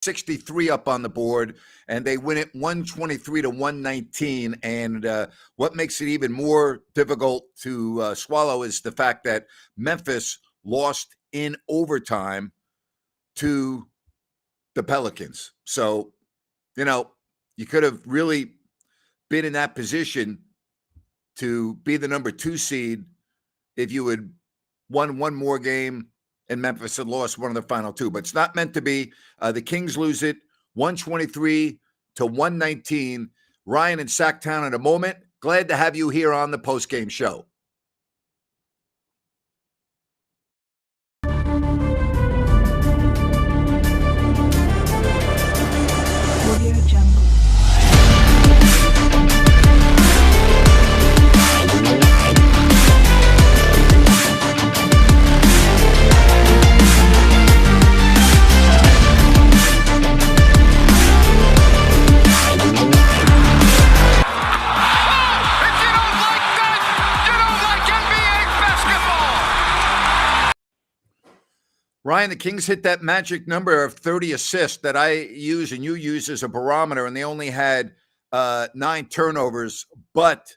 63 up on the board, and they win it 123 to 119. And what makes it even more difficult to swallow is the fact that Memphis lost in overtime to the Pelicans. So, you could have really been in that position to be the number 2 seed if you had won one more game and Memphis had lost one of the final 2. But it's not meant to be. The Kings lose it 123 to 119. Ryan in Sacktown in a moment. Glad to have you here on the postgame show. Ryan, the Kings hit that magic number of 30 assists that I use and you use as a barometer, and they only had 9 turnovers, but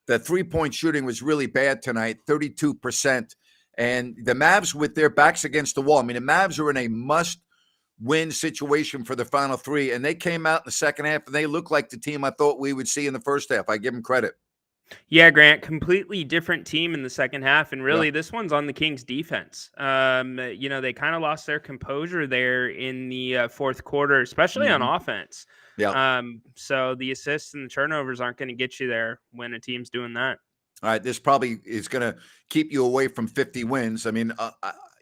the three-point shooting was really bad tonight, 32%. And the Mavs with their backs against the wall. I mean, the Mavs are in a must-win situation for the final 3, and they came out in the second half, and they looked like the team I thought we would see in the first half. I give them credit. Yeah, Grant, completely different team in the second half. And really, This one's on the Kings defense. They kind of lost their composure there in the fourth quarter, especially on offense. Yeah. So the assists and the turnovers aren't going to get you there when a team's doing that. All right. This probably is going to keep you away from 50 wins. I mean,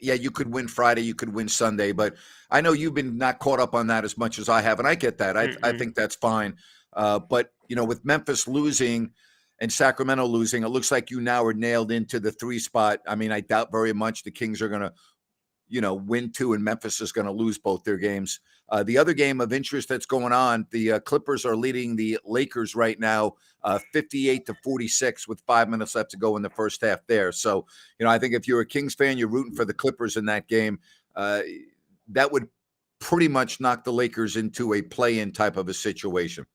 you could win Friday, you could win Sunday, but I know you've been not caught up on that as much as I have. And I get that. I think that's fine. But, with Memphis losing and Sacramento losing, it looks like you now are nailed into the 3 spot. I mean, I doubt very much the Kings are going to, win 2 and Memphis is going to lose both their games. The other game of interest that's going on, the Clippers are leading the Lakers right now, 58 to 46 with 5 minutes left to go in the first half there. So, I think if you're a Kings fan, you're rooting for the Clippers in that game. That would pretty much knock the Lakers into a play-in type of a situation.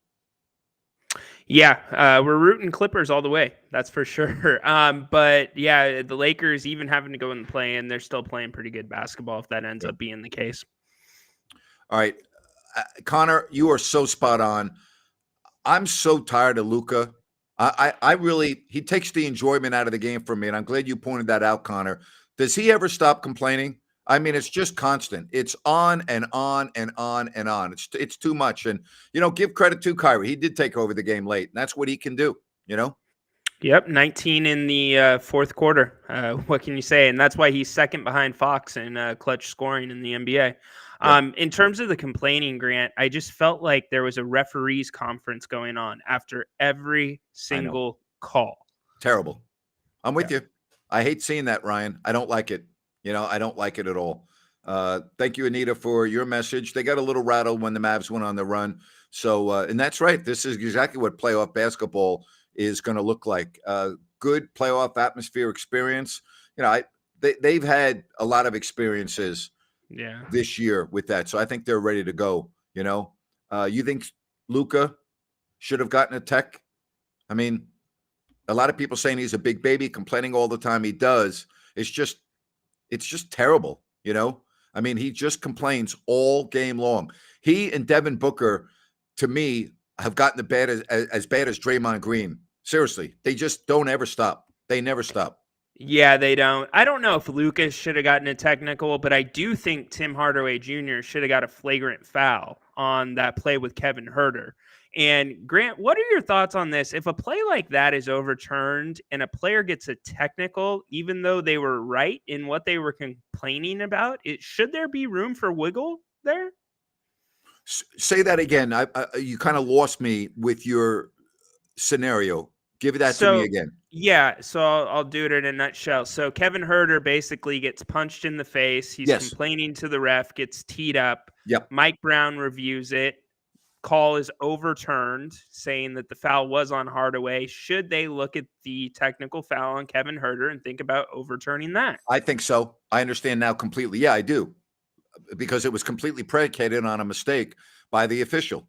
Yeah, we're rooting Clippers all the way. That's for sure. But yeah, the Lakers, even having to go in the play-in, they're still playing pretty good basketball if that ends up being the case. All right. Connor, you are so spot on. I'm so tired of Luka. He takes the enjoyment out of the game for me, and I'm glad you pointed that out, Connor. Does he ever stop complaining? I mean, it's just constant. It's on and on and on and on. It's too much. And, give credit to Kyrie. He did take over the game late, and that's what he can do, Yep, 19 in the fourth quarter. What can you say? And that's why he's second behind Fox in clutch scoring in the NBA. Yeah. In terms of the complaining, Grant, I just felt like there was a referees conference going on after every single call. Terrible. I'm with you. I hate seeing that, Ryan. I don't like it. I don't like it at all. Thank you, Anita, for your message. They got a little rattled when the Mavs went on the run. So, and that's right. This is exactly what playoff basketball is going to look like. Good playoff atmosphere experience. They've had a lot of experiences this year with that. So I think they're ready to go. You think Luka should have gotten a tech? I mean, a lot of people saying he's a big baby, complaining all the time. He does. It's just terrible, I mean, he just complains all game long. He and Devin Booker, to me, have gotten as bad as Draymond Green. Seriously, they just don't ever stop. They never stop. Yeah, they don't. I don't know if Lucas should have gotten a technical, but I do think Tim Hardaway Jr. should have got a flagrant foul on that play with Kevin Huerter. And Grant, what are your thoughts on this? If a play like that is overturned and a player gets a technical, even though they were right in what they were complaining about, should there be room for wiggle there? Say that again. You kind of lost me with your scenario. Give that to me again. Yeah, so I'll do it in a nutshell. So Kevin Huerter basically gets punched in the face. He's complaining to the ref, gets teed up. Yep. Mike Brown reviews it. Call is overturned, saying that the foul was on Hardaway. Should they look at the technical foul on Kevin Huerter and think about overturning that? I think so. I understand now completely. Yeah, I do. because it was completely predicated on a mistake by the official.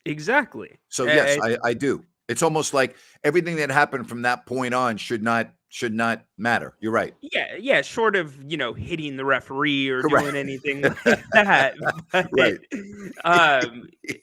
Exactly. So yes, I do. It's almost like everything that happened from that point on should not matter. You're right. Yeah, short of, hitting the referee or Correct. doing anything like that. But, Right.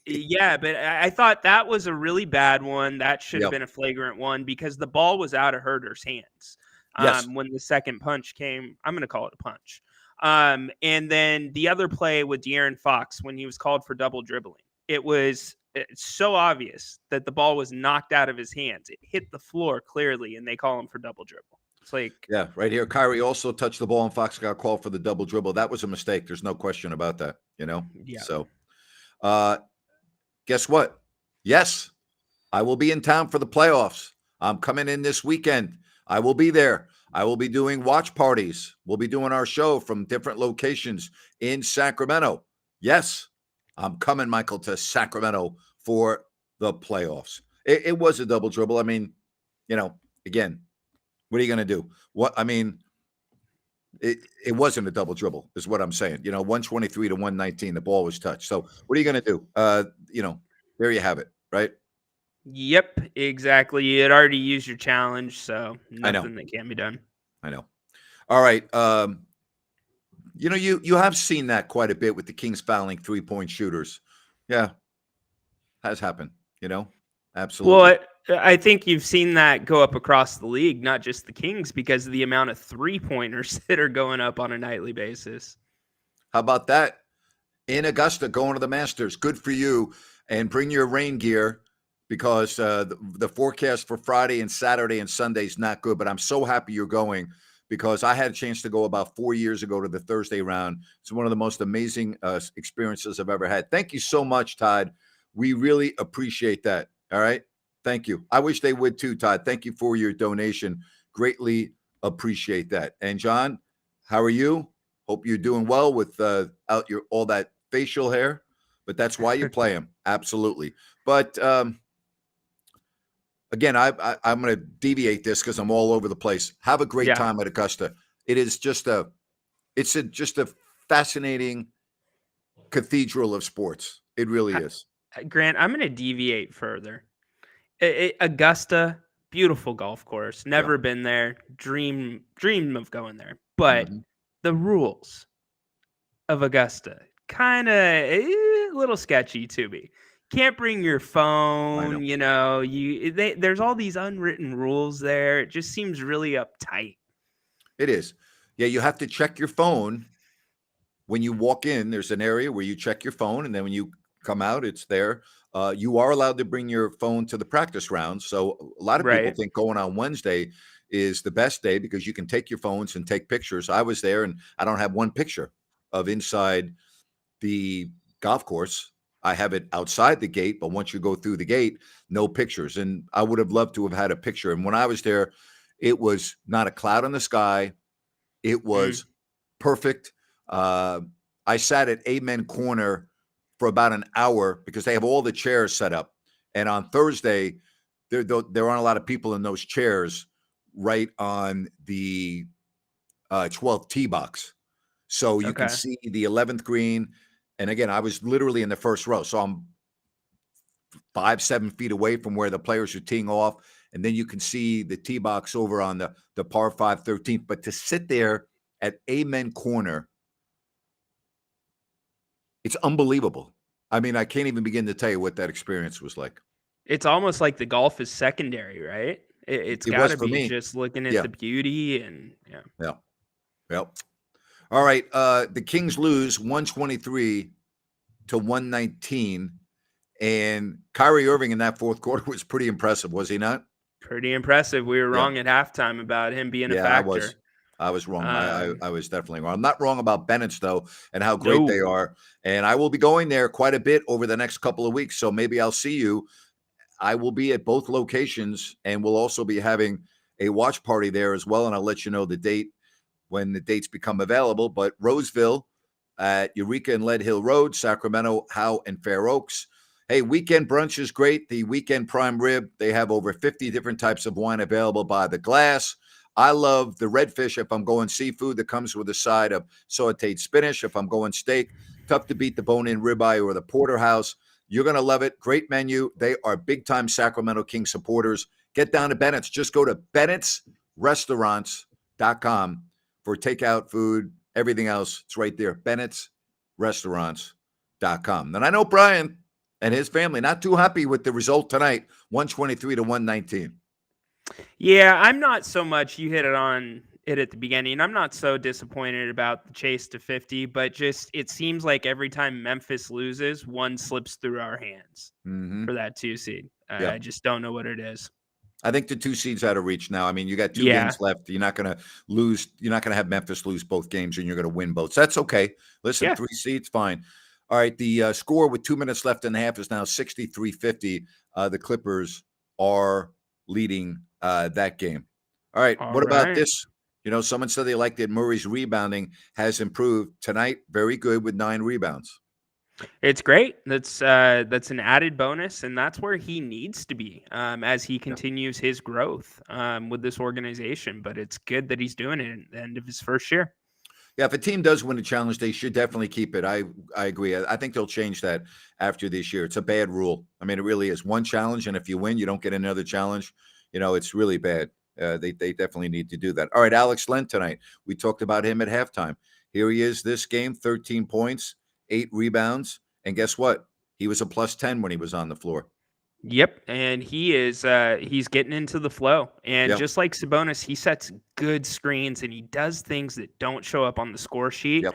yeah, but I thought that was a really bad one. That should have Yep. been a flagrant one because the ball was out of Herder's hands, Yes. when the second punch came. I'm gonna call it a punch. And then the other play with De'Aaron Fox when he was called for double dribbling. It was so obvious that the ball was knocked out of his hands. It hit the floor clearly, and they call him for double dribble. It's like, Yeah. Right here. Kyrie also touched the ball and Fox got called for the double dribble. That was a mistake. There's no question about that, yeah. So uh guess what? Yes, I will be in town for the playoffs. I'm coming in this weekend. I will be there. I will be doing watch parties. We'll be doing our show from different locations in Sacramento. Yes, I'm coming, Michael, to Sacramento for the playoffs. It was a double dribble. I mean, again, what are you going to do? What I mean, it wasn't a double dribble, is what I'm saying. 123 to 119, the ball was touched. So what are you going to do? There you have it, right? Yep, exactly. You had already used your challenge, so I know. nothing that can be done. I know. All right. You have seen that quite a bit with the Kings fouling 3-point shooters. Yeah, has happened. Absolutely. Well, I think you've seen that go up across the league, not just the Kings, because of the amount of 3-pointers that are going up on a nightly basis. How about that? In Augusta, going to the Masters. Good for you. And bring your rain gear because the forecast for Friday and Saturday and Sunday is not good. But I'm so happy you're going because I had a chance to go about 4 years ago to the Thursday round. It's one of the most amazing experiences I've ever had. Thank you so much, Todd. We really appreciate that. All right. Thank you. I wish they would too, Todd. Thank you for your donation. Greatly appreciate that. And John, how are you? Hope you're doing well with out your all that facial hair, but that's why you play him. Absolutely. But again, I'm going to deviate this because I'm all over the place. Have a great time at Augusta. It is just just a fascinating cathedral of sports. It really is. Grant, I'm going to deviate further. Augusta, beautiful golf course. Never been there. Dream of going there. But the rules of Augusta kind of a little sketchy to me. Can't bring your phone. There's all these unwritten rules there. It just seems really uptight. It is. Yeah, you have to check your phone when you walk in. There's an area where you check your phone, and then when you come out, it's there. You are allowed to bring your phone to the practice rounds. So a lot of people think going on Wednesday is the best day because you can take your phones and take pictures. I was there, and I don't have one picture of inside the golf course. I have it outside the gate, but once you go through the gate, no pictures. And I would have loved to have had a picture. And when I was there, it was not a cloud in the sky. It was perfect. I sat at Amen Corner for about an hour because they have all the chairs set up. And on Thursday, there aren't a lot of people in those chairs right on the 12th tee box. So you can see the 11th green. And again, I was literally in the first row. So I'm 5-7 feet away from where the players are teeing off. And then you can see the tee box over on the par 5 13th. But to sit there at Amen Corner, it's unbelievable. I mean, I can't even begin to tell you what that experience was like. It's almost like the golf is secondary, right? It's got to be just looking at the beauty and Yeah. All right. The Kings lose 123 to 119. And Kyrie Irving in that fourth quarter was pretty impressive, was he not? Pretty impressive. We were wrong at halftime about him being a factor. I was wrong. I was definitely wrong. I'm not wrong about Bennett's, though, and how great they are. And I will be going there quite a bit over the next couple of weeks. So maybe I'll see you. I will be at both locations, and we'll also be having a watch party there as well. And I'll let you know the date when the dates become available. But Roseville at Eureka and Lead Hill Road, Sacramento, Howe, and Fair Oaks. Hey, weekend brunch is great. The weekend prime rib, they have over 50 different types of wine available by the glass. I love the redfish if I'm going seafood that comes with a side of sauteed spinach. If I'm going steak, tough to beat the bone-in ribeye or the porterhouse. You're going to love it. Great menu. They are big-time Sacramento King supporters. Get down to Bennett's. Just go to Bennett'sRestaurants.com for takeout food, everything else. It's right there. Bennett'sRestaurants.com. And I know Brian and his family not too happy with the result tonight, 123 to 119. Yeah, I'm not so much. You hit it on it at the beginning. I'm not so disappointed about the chase to 50, but just it seems like every time Memphis loses, one slips through our hands for that 2 seed. Yeah. I just don't know what it is. I think the 2 seeds out of reach now. I mean, you got 2 Yeah. games left. You're not going to lose. You're not going to have Memphis lose both games, and you're going to win both. So that's okay. Listen, Yeah. 3 seeds, fine. All right. The score with 2 minutes left in the half is now 63-50. The Clippers are leading that game. All right. All What about right. this? You know, someone said they liked that Murray's rebounding has improved tonight. Very good with 9 rebounds. It's great. That's an added bonus, and that's where he needs to be as he continues his growth with this organization. But it's good that he's doing it at the end of his first year. Yeah, if a team does win a challenge, they should definitely keep it. I agree. I think they'll change that after this year. It's a bad rule. I mean, it really is. One challenge, and if you win, you don't get another challenge. You know, it's really bad. They definitely need to do that. All right, Alex Len tonight. We talked about him at halftime. Here he is this game, 13 points, 8 rebounds. And guess what? He was a plus 10 when he was on the floor. Yep, and he is he's getting into the flow. And Yep. just like Sabonis, he sets good screens and he does things that don't show up on the score sheet. Yep.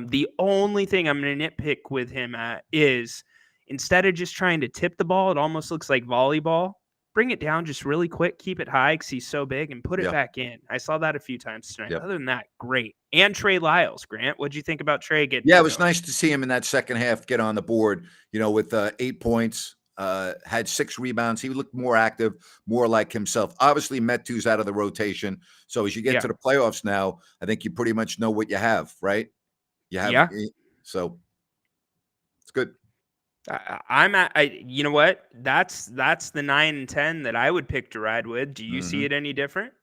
The only thing I'm going to nitpick with him at is instead of just trying to tip the ball, it almost looks like volleyball. Bring it down just really quick, keep it high because he's so big, and put it Yep. back in. I saw that a few times tonight. Yep. Other than that, great. And Trey Lyles, Grant, what'd you think about Trey getting? Yeah, it was nice to see him in that second half get on the board, you know, with 8 points, had 6 rebounds. He looked more active, more like himself. Obviously, Metu's out of the rotation. So as you get to the playoffs now, I think you pretty much know what you have, right? You have, so it's good. You know what? That's the 9 and 10 that I would pick to ride with. Do you see it any different?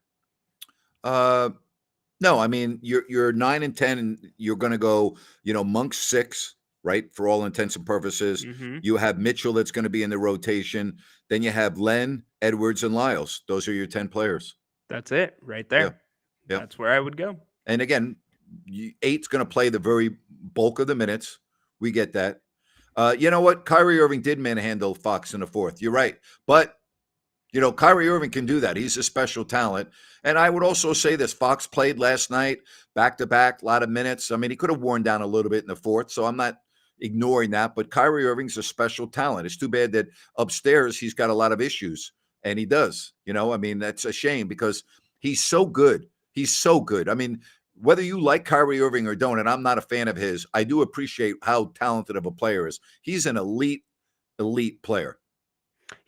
No, I mean you're 9 and 10, and you're going to go, you know, Monk 6, right? For all intents and purposes, you have Mitchell that's going to be in the rotation. Then you have Len, Edwards, and Lyles. Those are your 10 players. That's it, right there. Yep. That's where I would go. And again, 8's going to play the very bulk of the minutes. We get that. You know what? Kyrie Irving did manhandle Fox in the fourth. You're right, but you know, Kyrie Irving can do that. He's a special talent. And I would also say this, Fox played last night, back-to-back, a lot of minutes. I mean, he could have worn down a little bit in the fourth, so I'm not ignoring that. But Kyrie Irving's a special talent. It's too bad that upstairs he's got a lot of issues, and he does. You know, I mean, that's a shame because he's so good. He's so good. I mean, whether you like Kyrie Irving or don't, and I'm not a fan of his, I do appreciate how talented of a player is. He's an elite player.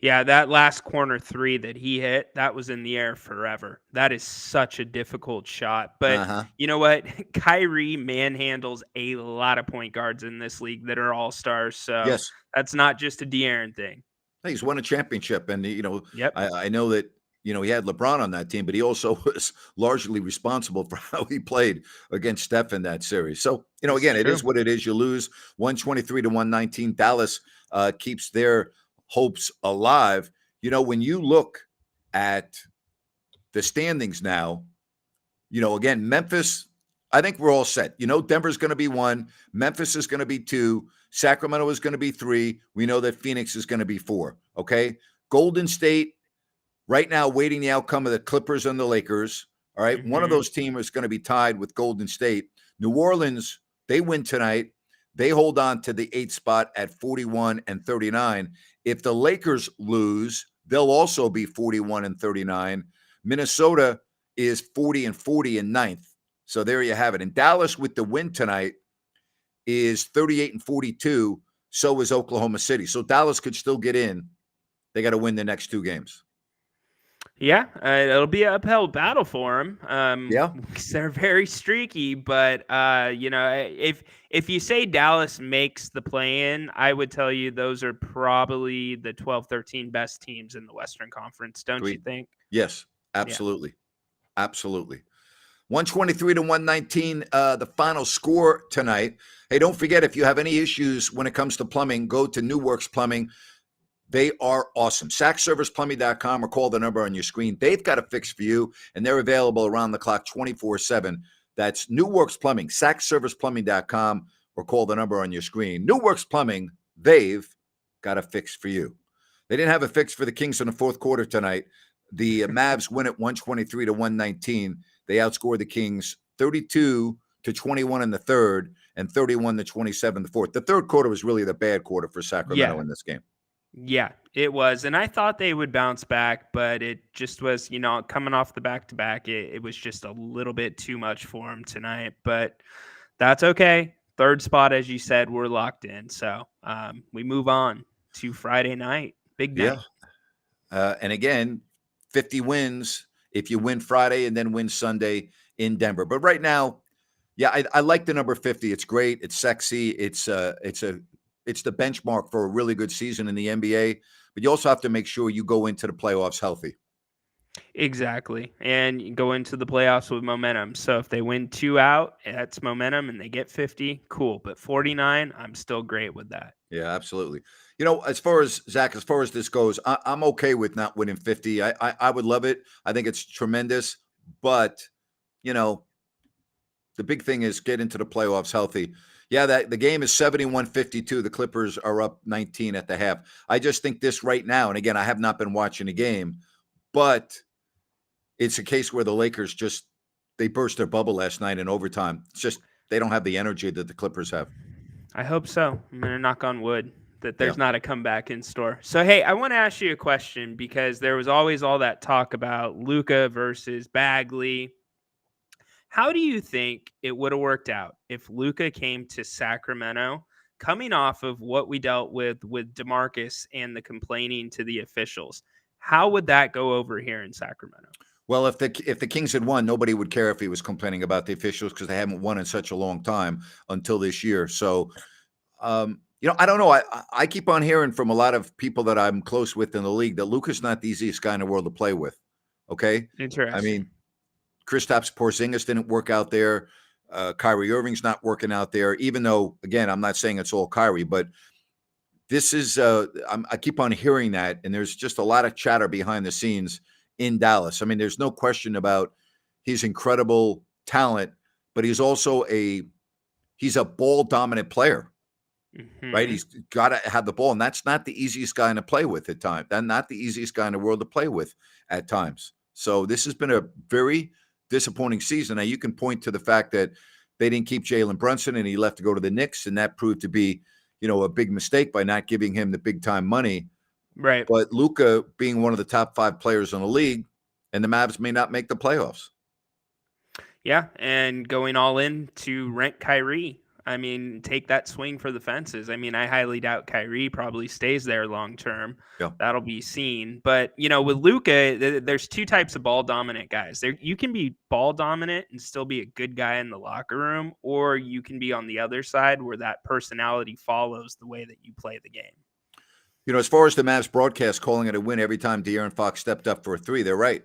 Yeah, that last corner 3 that he hit, that was in the air forever. That is such a difficult shot. But you know what? Kyrie manhandles a lot of point guards in this league that are all-stars. So that's not just a De'Aaron thing. He's won a championship. And, you know, I know that, you know, he had LeBron on that team, but he also was largely responsible for how he played against Steph in that series. So, you know, again, it is what it is. You lose 123 to 119. Dallas keeps their hopes alive. You know, when you look at the standings now, you know, again, Memphis, I think we're all set. You know, Denver's going to be 1. Memphis is going to be 2. Sacramento is going to be 3. We know that Phoenix is going to be 4. Okay. Golden State right now waiting the outcome of the Clippers and the Lakers. All right. One of those teams is going to be tied with Golden State. New Orleans, they win tonight. They hold on to the 8th spot at 41 and 39. If the Lakers lose, they'll also be 41 and 39. Minnesota is 40 and 40 in 9th. So there you have it. And Dallas with the win tonight is 38 and 42. So is Oklahoma City. So Dallas could still get in. They got to win the next 2 games. Yeah, it'll be an uphill battle for them. Yeah, they're very streaky. But you know, if you say Dallas makes the play-in, I would tell you those are probably the 12, 13 best teams in the Western Conference. Don't you think? Yes, absolutely. Absolutely. 123 to 119, the final score tonight. Hey, don't forget, if you have any issues when it comes to plumbing, go to New Works Plumbing. They are awesome. SackServicePlumbing.com or call the number on your screen. They've got a fix for you, and they're available around the clock 24/7. That's New Works Plumbing, SackServicePlumbing.com or call the number on your screen. New Works Plumbing, they've got a fix for you. They didn't have a fix for the Kings in the fourth quarter tonight. The Mavs win at 123 to 119. They outscored the Kings 32 to 21 in the third and 31 to 27 in the fourth. The third quarter was really the bad quarter for Sacramento Yeah. in this game. Yeah, it was. And I thought they would bounce back, but it just was, coming off the back to back, it was just a little bit too much for them tonight. But that's okay. Third spot, as you said, we're locked in. So we move on to Friday night. Big Yeah. night. And again, 50 wins if you win Friday and then win Sunday in Denver. But right now, yeah, I like the number 50. It's great. It's sexy. It's the benchmark for a really good season in the NBA. But you also have to make sure you go into the playoffs healthy. Exactly. And you go into the playoffs with momentum. So if they win 2 out, that's momentum and they get 50, cool. But 49, I'm still great with that. Yeah, absolutely. You know, as far as Zach, as far as this goes, I'm okay with not winning 50. I would love it. I think it's tremendous. But, you know, the big thing is get into the playoffs healthy. Yeah, that the game is 71-52. The Clippers are up 19 at the half. I just think this right now, and again, I have not been watching the game, but it's a case where the Lakers just they burst their bubble last night in overtime. It's just they don't have the energy that the Clippers have. I hope so. I'm going to knock on wood that Yeah. there's not a comeback in store. So, hey, I want to ask you a question because there was always all that talk about Luka versus Bagley. How do you think it would have worked out if Luka came to Sacramento coming off of what we dealt with DeMarcus and the complaining to the officials? How would that go over here in Sacramento? Well, if the Kings had won, nobody would care if he was complaining about the officials because they haven't won in such a long time until this year. So, I don't know. I keep on hearing from a lot of people that I'm close with in the league that Luka's not the easiest guy in the world to play with. Okay, I Interesting. mean, Kristaps Porzingis didn't work out there. Kyrie Irving's not working out there. Even though, again, I'm not saying it's all Kyrie, but this is I keep on hearing that, and there's just a lot of chatter behind the scenes in Dallas. I mean, there's no question about his incredible talent, but he's also he's a ball dominant player, right? Hmm. He's got to have the ball, and that's not the easiest guy to play with at times. That's not the easiest guy in the world to play with at times. So this has been a very disappointing season. Now you can point to the fact that they didn't keep Jalen Brunson, and he left to go to the Knicks, and that proved to be, a big mistake by not giving him the big time money. Right. But Luka being one of the top 5 players in the league, and the Mavs may not make the playoffs. Yeah, and going all in to rent Kyrie. I mean, take that swing for the fences. I mean, I highly doubt Kyrie probably stays there long term. Yeah. That'll be seen. But with Luka, there's two types of ball dominant guys. There, you can be ball dominant and still be a good guy in the locker room, or you can be on the other side where that personality follows the way that you play the game. As far as the Mavs broadcast calling it a win every time De'Aaron Fox stepped up for a 3, they're right.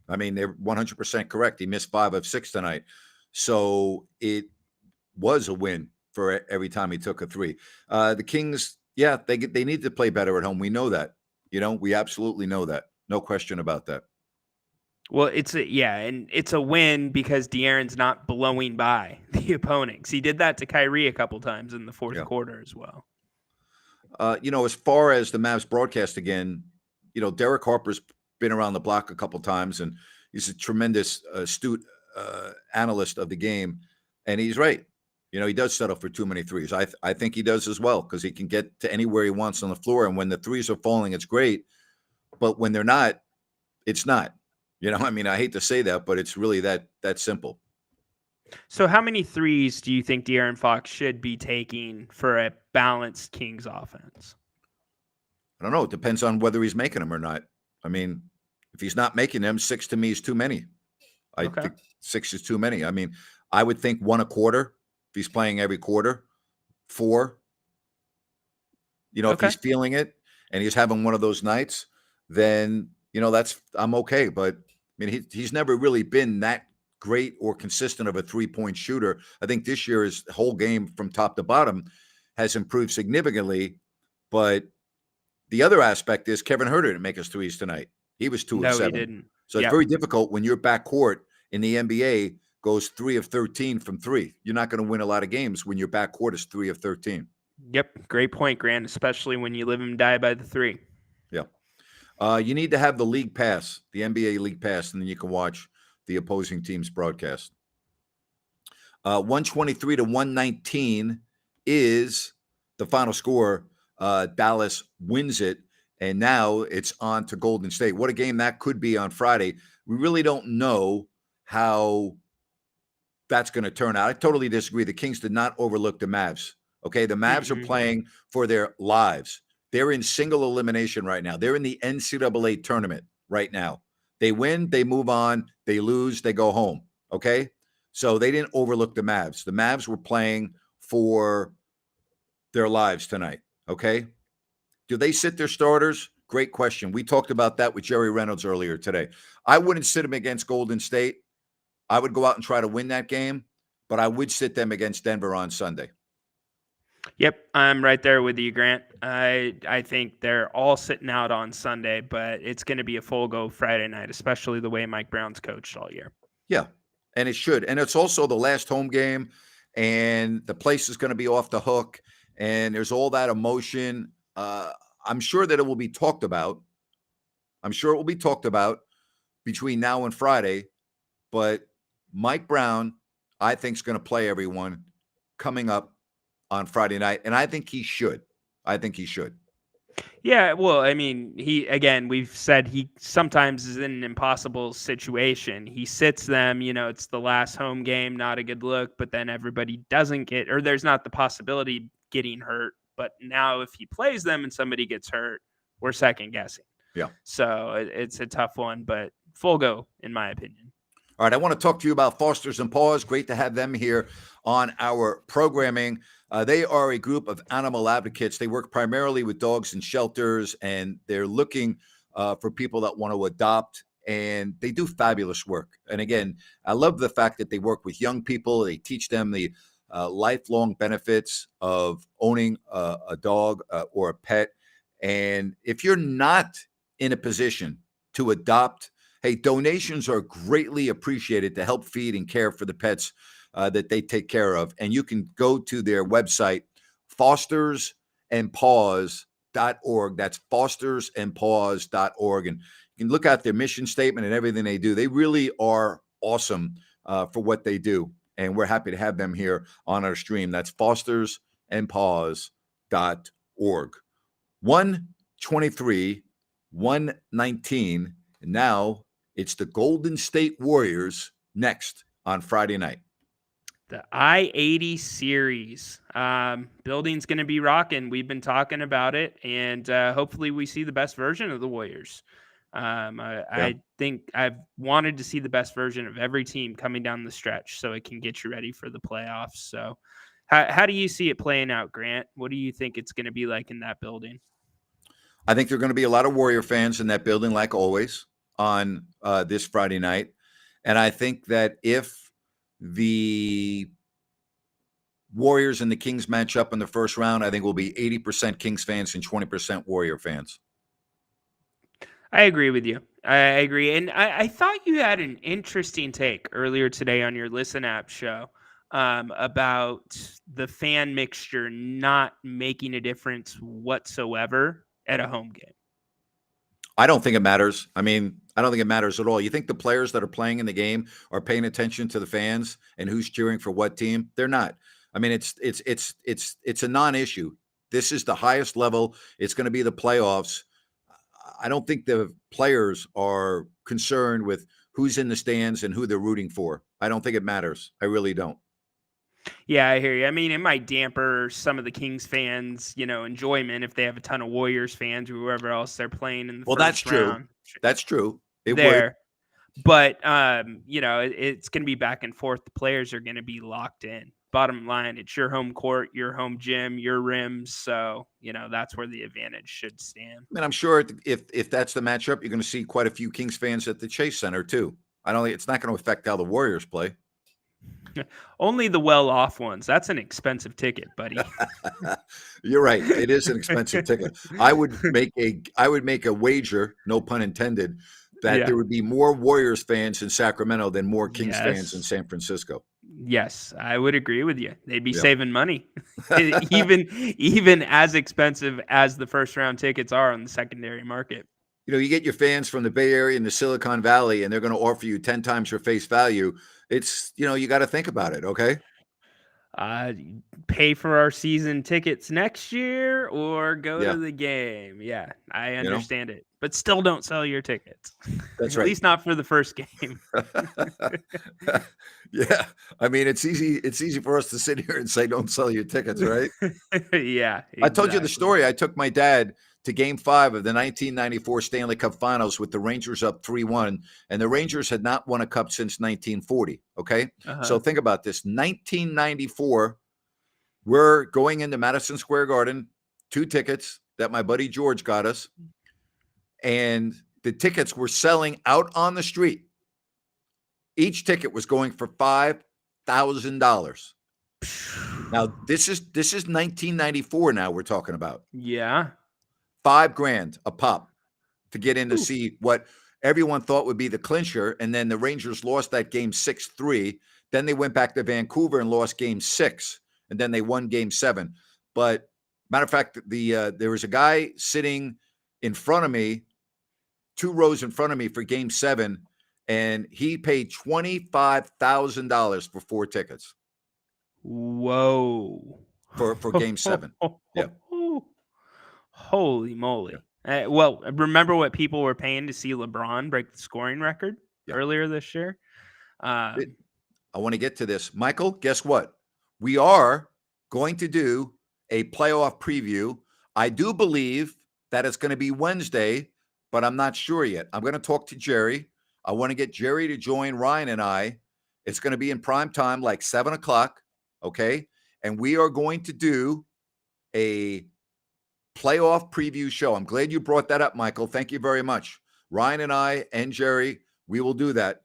I mean, they're 100% correct. He missed 5 of 6 tonight. So it was a win for every time he took a 3. The Kings, yeah, they need to play better at home. We know that. We absolutely know that. No question about that. Well, and it's a win because De'Aaron's not blowing by the opponents. He did that to Kyrie a couple times in the fourth quarter as well. As far as the Mavs broadcast again, Derek Harper's been around the block a couple times, and he's a tremendous astute analyst of the game, and he's right. He does settle for too many threes. I think he does as well because he can get to anywhere he wants on the floor, and when the threes are falling, it's great, but when they're not, it's not. I mean, I hate to say that, but it's really that simple. So how many threes do you think De'Aaron Fox should be taking for a balanced Kings offense? I don't know. It depends on whether he's making them or not. I mean, if he's not making them, 6 to me is too many. I think 6 is too many. I mean, I would think 1 a quarter if he's playing every quarter. 4. If he's feeling it and he's having one of those nights, then I'm okay. But I mean, he's never really been that great or consistent of a 3-point shooter. I think this year his whole game from top to bottom has improved significantly. But the other aspect is Kevin Huerter didn't make his threes tonight. He was 2 of No, he 7. didn't. So it's Yep. very difficult when your backcourt in the NBA goes 3 of 13 from 3. You're not going to win a lot of games when your backcourt is 3 of 13. Yep. Great point, Grant, especially when you live and die by the three. Yeah. You need to have the league pass, the NBA league pass, and then you can watch the opposing team's broadcast. 123 to 119 is the final score. Dallas wins it, and now it's on to Golden State. What a game that could be on Friday. We really don't know how that's going to turn out. I totally disagree. The Kings did not overlook the Mavs. Okay, the Mavs are playing for their lives. They're in single elimination right now. They're in the NCAA tournament right now. They win, they move on. They lose, they go home. Okay, so they didn't overlook the Mavs. The Mavs were playing for their lives tonight. Okay, do they sit their starters? Great question. We talked about that with Jerry Reynolds earlier today. I wouldn't sit them against Golden State. I would go out and try to win that game, but I would sit them against Denver on Sunday. Yep, I'm right there with you, Grant. I think they're all sitting out on Sunday, but it's going to be a full go Friday night, especially the way Mike Brown's coached all year. Yeah, and it should. And it's also the last home game, and the place is going to be off the hook, and there's all that emotion. I'm sure that it will be talked about. I'm sure it will be talked about between now and Friday, but Mike Brown, I think, is going to play everyone coming up on Friday night, and I think he should. I think he should. Yeah, well, I mean, we've said he sometimes is in an impossible situation. He sits them, it's the last home game, not a good look, but then everybody doesn't get, or there's not the possibility of getting hurt. But now if he plays them and somebody gets hurt, we're second guessing. Yeah. So it's a tough one, but full go, in my opinion. All right, I want to talk to you about Fosters and Paws. Great to have them here on our programming. They are a group of animal advocates. They work primarily with dogs in shelters, and they're looking for people that want to adopt, and they do fabulous work. And again, I love the fact that they work with young people. They teach them the lifelong benefits of owning a dog or a pet. And if you're not in a position to adopt, hey, donations are greatly appreciated to help feed and care for the pets that they take care of. And you can go to their website, fostersandpaws.org. That's fostersandpaws.org. And you can look at their mission statement and everything they do. They really are awesome for what they do. And we're happy to have them here on our stream. That's fostersandpaws.org. 123, 119. And now it's the Golden State Warriors next on Friday night. The I-80 series. Building's going to be rocking. We've been talking about it, and hopefully we see the best version of the Warriors. I think I've wanted to see the best version of every team coming down the stretch so it can get you ready for the playoffs. So how do you see it playing out, Grant? What do you think it's going to be like in that building? I think there are going to be a lot of Warrior fans in that building, like always, on this Friday night. And I think that if the Warriors and the Kings match up in the first round, I think we'll be 80% Kings fans and 20% Warrior fans. I agree with you. I agree. And I thought you had an interesting take earlier today on your Listen App show about the fan mixture not making a difference whatsoever at a home game. I don't think it matters. I mean, I don't think it matters at all. You think the players that are playing in the game are paying attention to the fans and who's cheering for what team? They're not. I mean, it's a non-issue. This is the highest level. It's going to be the playoffs. I don't think the players are concerned with who's in the stands and who they're rooting for. I don't think it matters. I really don't. Yeah, I hear you. I mean, it might damper some of the Kings fans, enjoyment if they have a ton of Warriors fans or whoever else they're playing in the first round. That's true. It would. But, it's it's going to be back and forth. The players are going to be locked in. bottom line, it's your home court, your home gym, your rims. So, that's where the advantage should stand. And I'm sure if that's the matchup, you're going to see quite a few Kings fans at the Chase Center too. I don't think it's not going to affect how the Warriors play. Only the well-off ones. That's an expensive ticket, buddy. You're right. It is an expensive ticket. I would make a wager, no pun intended, that Yeah. there would be more Warriors fans in Sacramento than more Kings fans in Yes. San Francisco. Yes, I would agree with you. They'd be Yeah. saving money. even as expensive as the first round tickets are on the secondary market. You get your fans from the Bay Area and the Silicon Valley, and they're going to offer you 10 times your face value. It's, you got to think about it. Okay. Pay for our season tickets next year or go Yeah. to the game. Yeah, I You know? understand it, but still don't sell your tickets. That's At right. least not for the first game. Yeah. I mean, it's easy for us to sit here and say, don't sell your tickets, right? Yeah, I told you the exactly. story. I took my dad to Game 5 of the 1994 Stanley Cup Finals with the Rangers up 3-1, and the Rangers had not won a cup since 1940, okay? So think about this. 1994, we're going into Madison Square Garden, 2 tickets that my buddy George got us, and the tickets were selling out on the street. Each ticket was going for $5,000. Now, this is 1994 now we're talking about. Yeah. $5,000 a pop to get in to see what everyone thought would be the clincher. And then the Rangers lost that game 6-3. Then they went back to Vancouver and lost game 6. And then they won game 7. But matter of fact, there was a guy sitting in front of me, 2 rows in front of me for game 7. And he paid $25,000 for 4 tickets. Whoa. For game 7. Yeah. Holy moly. Yeah. Well, remember what people were paying to see LeBron break the scoring record earlier this year? I want to get to this. Michael, guess what? We are going to do a playoff preview. I do believe that it's going to be Wednesday, but I'm not sure yet. I'm going to talk to Jerry. I want to get Jerry to join Ryan and I. It's going to be in prime time, like 7 o'clock. Okay. And we are going to do a playoff preview show. I'm glad you brought that up, Michael. Thank you very much. Ryan and I and Jerry, we will do that.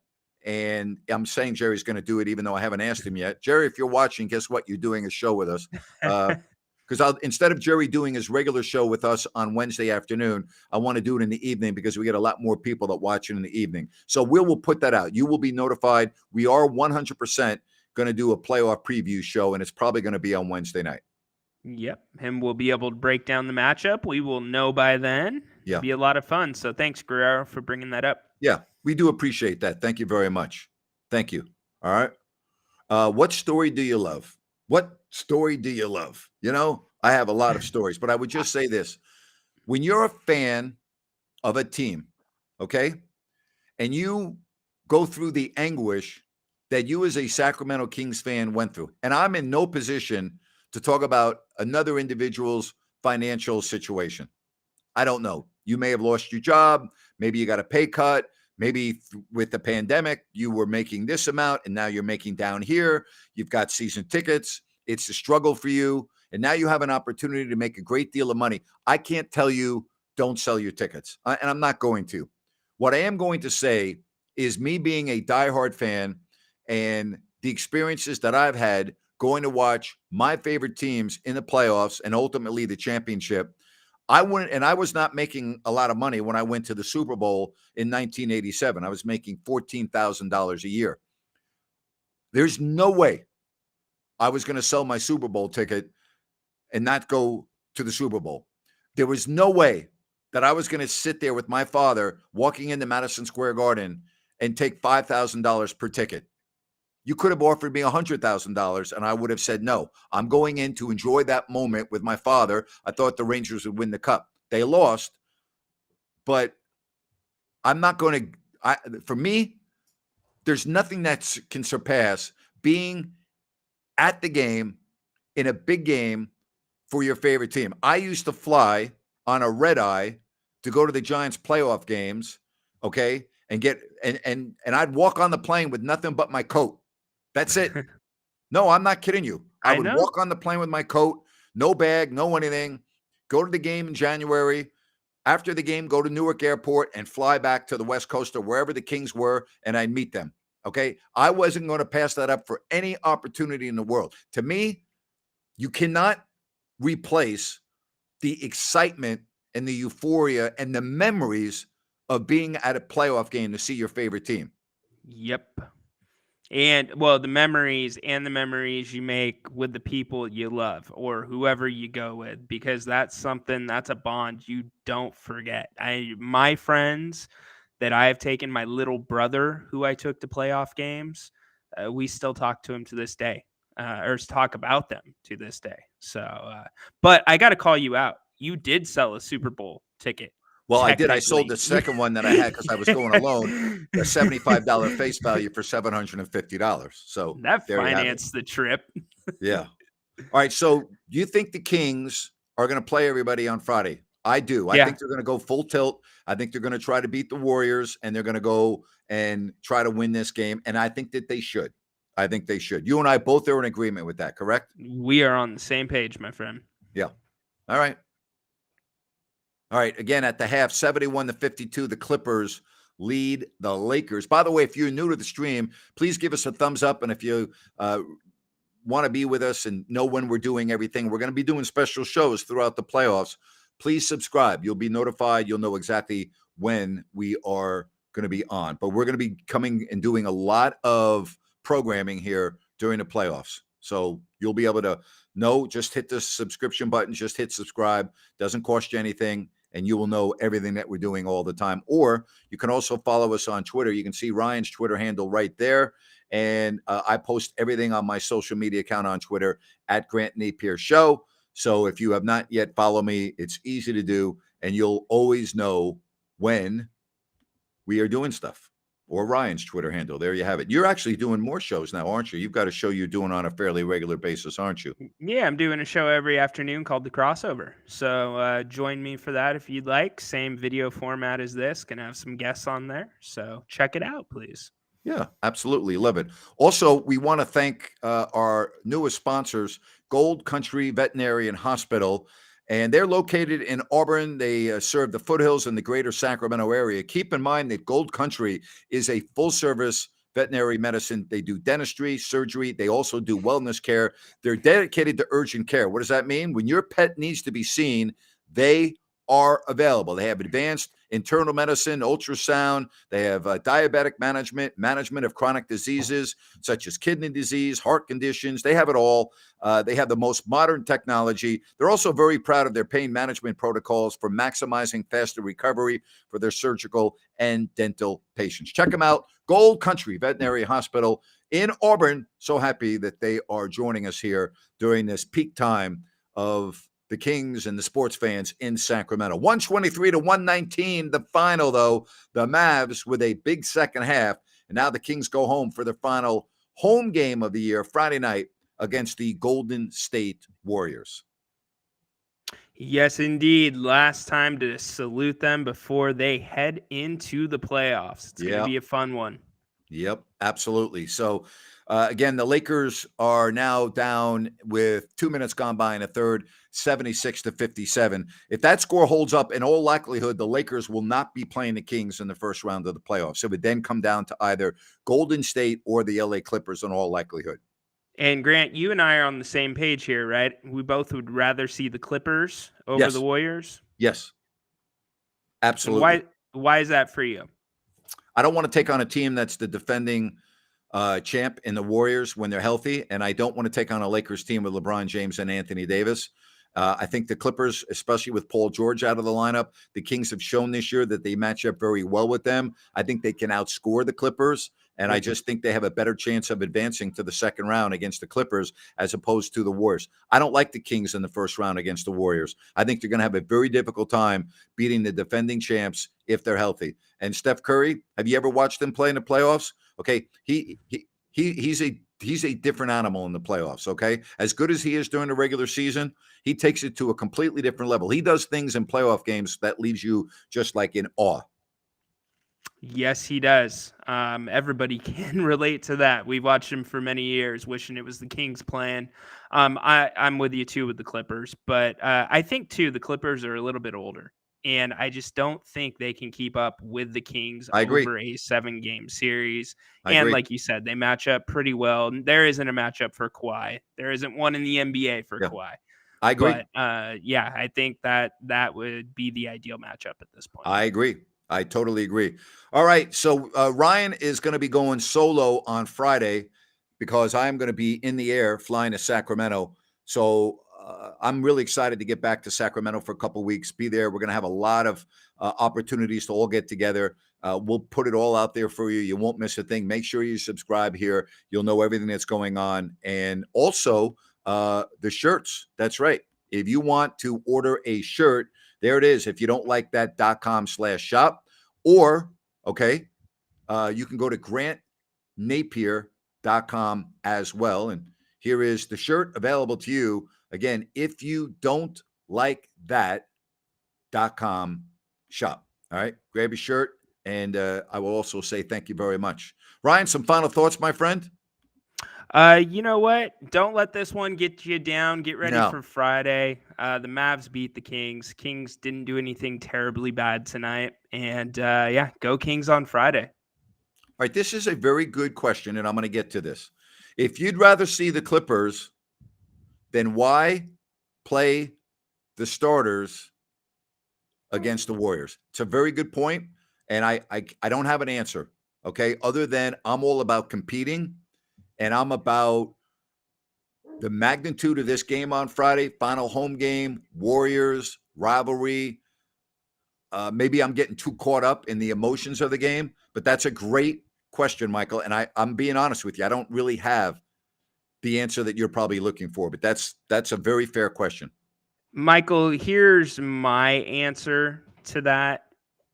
And I'm saying Jerry's going to do it, even though I haven't asked him yet. Jerry, if you're watching, guess what? You're doing a show with us. Because instead of Jerry doing his regular show with us on Wednesday afternoon, I want to do it in the evening because we get a lot more people that watch it in the evening. So we will put that out. You will be notified. We are 100% going to do a playoff preview show, and it's probably going to be on Wednesday night. Yep. And we'll be able to break down the matchup. We will know by then. Yeah. It'll be a lot of fun. So thanks, Guerrero, for bringing that up. Yeah, we do appreciate that. Thank you very much. Thank you. All right. What story do you love? What story do you love? I have a lot of stories, but I would just say this. When you're a fan of a team, okay, and you go through the anguish that you as a Sacramento Kings fan went through, and I'm in no position to talk about another individual's financial situation. I don't know. You may have lost your job. Maybe you got a pay cut. Maybe with the pandemic, you were making this amount and now you're making down here. You've got season tickets. It's a struggle for you. And now you have an opportunity to make a great deal of money. I can't tell you don't sell your tickets. And I'm not going to. What I am going to say is me being a diehard fan and the experiences that I've had going to watch my favorite teams in the playoffs and ultimately the championship. I was not making a lot of money when I went to the Super Bowl in 1987. I was making $14,000 a year. There's no way I was going to sell my Super Bowl ticket and not go to the Super Bowl. There was no way that I was going to sit there with my father walking into Madison Square Garden and take $5,000 per ticket. You could have offered me $100,000 and I would have said no. I'm going in to enjoy that moment with my father. I thought the Rangers would win the cup. They lost, but I'm not going to for me, there's nothing that can surpass being at the game in a big game for your favorite team. I used to fly on a red eye to go to the Giants playoff games, okay? And I'd walk on the plane with nothing but my coat. That's it. No, I'm not kidding you. I I would know. walk on the plane with my coat, no bag, no anything, go to the game in January. After the game, go to Newark Airport and fly back to the West Coast or wherever the Kings were, and I'd meet them. Okay. I wasn't going to pass that up for any opportunity in the world. To me, you cannot replace the excitement and the euphoria and the memories of being at a playoff game to see your favorite team. Yep. And well, the memories you make with the people you love or whoever you go with, because that's a bond you don't forget. My friends that I have taken, my little brother who I took to playoff games, we still talk to him to this day, or talk about them to this day. So, but I got to call you out. You did sell a Super Bowl ticket. Well, I did. I sold Technically. the second one that I had because I was going alone, a $75 face value for $750. So That there you have it. financed the trip. Yeah. All right. So do you think the Kings are going to play everybody on Friday? I do. I Yeah. think they're going to go full tilt. I think they're going to try to beat the Warriors and they're going to go and try to win this game. And I think that they should. I think they should. You and I both are in agreement with that, correct? We are on the same page, my friend. Yeah. All right. All right. Again, at the half, 71-52, the Clippers lead the Lakers. By the way, if you're new to the stream, please give us a thumbs up. And if you want to be with us and know when we're doing everything, we're going to be doing special shows throughout the playoffs. Please subscribe. You'll be notified. You'll know exactly when we are going to be on. But we're going to be coming and doing a lot of programming here during the playoffs. So you'll be able to know, just hit the subscription button, just hit subscribe. Doesn't cost you anything. And you will know everything that we're doing all the time. Or you can also follow us on Twitter. You can see Ryan's Twitter handle right there. And I post everything on my social media account on Twitter at Grant Napier Show. So if you have not yet followed me, it's easy to do. And you'll always know when we are doing stuff. Or Ryan's Twitter handle. There you have it. You're actually doing more shows now, aren't you? You've got a show you're doing on a fairly regular basis, aren't you? Yeah, I'm doing a show every afternoon called The Crossover. So join me for that if you'd like. Same video format as this. Gonna have some guests on there. So check it out, please. Yeah, absolutely. Love it. Also, we want to thank our newest sponsors, Gold Country Veterinary and Hospital. And they're located in Auburn. They serve the foothills in the greater Sacramento area. Keep in mind that Gold Country is a full-service veterinary medicine. They do dentistry, surgery. They also do wellness care. They're dedicated to urgent care. What does that mean? When your pet needs to be seen, they are available. They have advanced internal medicine, ultrasound. They have diabetic management of chronic diseases such as kidney disease, heart conditions. They have it all. They have the most modern technology. They're also very proud of their pain management protocols for maximizing faster recovery for their surgical and dental patients. Check them out. Gold Country Veterinary Hospital in Auburn. So happy that they are joining us here during this peak time of the Kings and the sports fans in Sacramento. 123-119, the final, though. The Mavs with a big second half. And now the Kings go home for their final home game of the year, Friday night, against the Golden State Warriors. Yes, indeed. Last time to salute them before they head into the playoffs. It's going to be a fun one. Yep, absolutely. So, again, the Lakers are now down with 2 minutes gone by in a third, 76-57. If that score holds up, in all likelihood, the Lakers will not be playing the Kings in the first round of the playoffs. It would then come down to either Golden State or the LA Clippers in all likelihood. And Grant, you and I are on the same page here, right? We both would rather see the Clippers over the Warriors. Yes, absolutely. And why is that for you? I don't want to take on a team that's the defending champ in the Warriors when they're healthy, and I don't want to take on a Lakers team with LeBron James and Anthony Davis. I think the Clippers, especially with Paul George out of the lineup, the Kings have shown this year that they match up very well with them. I think they can outscore the Clippers, and I just think they have a better chance of advancing to the second round against the Clippers as opposed to the Warriors. I don't like the Kings in the first round against the Warriors. I think they're going to have a very difficult time beating the defending champs if they're healthy. And Steph Curry, have you ever watched him play in the playoffs? Okay, he's a different animal in the playoffs, okay? As good as he is during the regular season, he takes it to a completely different level. He does things in playoff games that leaves you just like in awe. Yes, he does. Everybody can relate to that. We've watched him for many years, wishing it was the Kings' plan. I'm with you too with the Clippers, but I think too the Clippers are a little bit older, and I just don't think they can keep up with the Kings I agree. over a 7-game series. I And agree. like you said, they match up pretty well. There isn't a matchup for Kawhi. There isn't one in the NBA for Yeah, Kawhi. I agree. But yeah, I think that would be the ideal matchup at this point. I agree. I totally agree. All right. So Ryan is going to be going solo on Friday because I'm going to be in the air flying to Sacramento. So I'm really excited to get back to Sacramento for a couple of weeks, be there. We're going to have a lot of opportunities to all get together. We'll put it all out there for you. You won't miss a thing. Make sure you subscribe here. You'll know everything that's going on. And also the shirts. That's right. If you want to order a shirt, there it is. If you don't like that, .com/shop. Or, okay, you can go to grantnapier.com as well. And here is the shirt available to you. Again, if you don't like that, .com shop. All right, grab your shirt. And I will also say thank you very much. Ryan, some final thoughts, my friend? You know what? Don't let this one get you down. Get ready No. for Friday. The Mavs beat the Kings. Kings didn't do anything terribly bad tonight. And yeah, go Kings on Friday. All right, this is a very good question, and I'm going to get to this. If you'd rather see the Clippers, then why play the starters against the Warriors? It's a very good point, and I don't have an answer, okay, other than I'm all about competing, and I'm about the magnitude of this game on Friday, final home game, Warriors, rivalry. Maybe I'm getting too caught up in the emotions of the game, but that's a great question, Michael, and I'm being honest with you. I don't really have the answer that you're probably looking for, but that's a very fair question. Michael, here's my answer to that.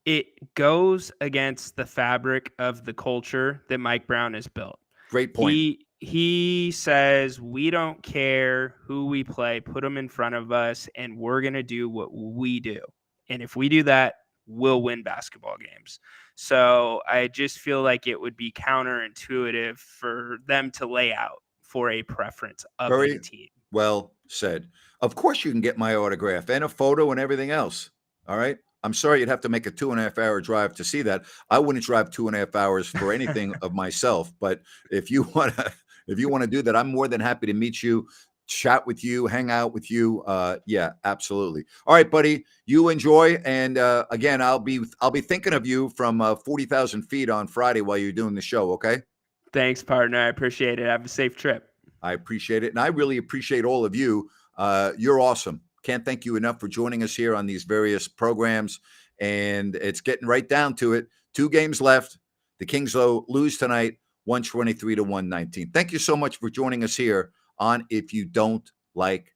It goes against the fabric of the culture that Mike Brown has built. Great point. He says we don't care who we play, put them in front of us, and we're gonna do what we do. And if we do that, we'll win basketball games. So I just feel like it would be counterintuitive for them to lay out for a preference of a Very team. well said. Of course, you can get my autograph and a photo and everything else. All right. I'm sorry you'd have to make a 2.5 hour drive to see that. I wouldn't drive 2.5 hours for anything of myself. But if you want to, if you want to do that, I'm more than happy to meet you, chat with you, hang out with you. Yeah, absolutely. All right, buddy. You enjoy, and again, I'll be thinking of you from 40,000 feet on Friday while you're doing the show. Okay. Thanks, partner. I appreciate it. Have a safe trip. I appreciate it. And I really appreciate all of you. You're awesome. Can't thank you enough for joining us here on these various programs. And it's getting right down to it. 2 games left. The Kings, though, lose tonight, 123 to 119. Thank you so much for joining us here on If You Don't Like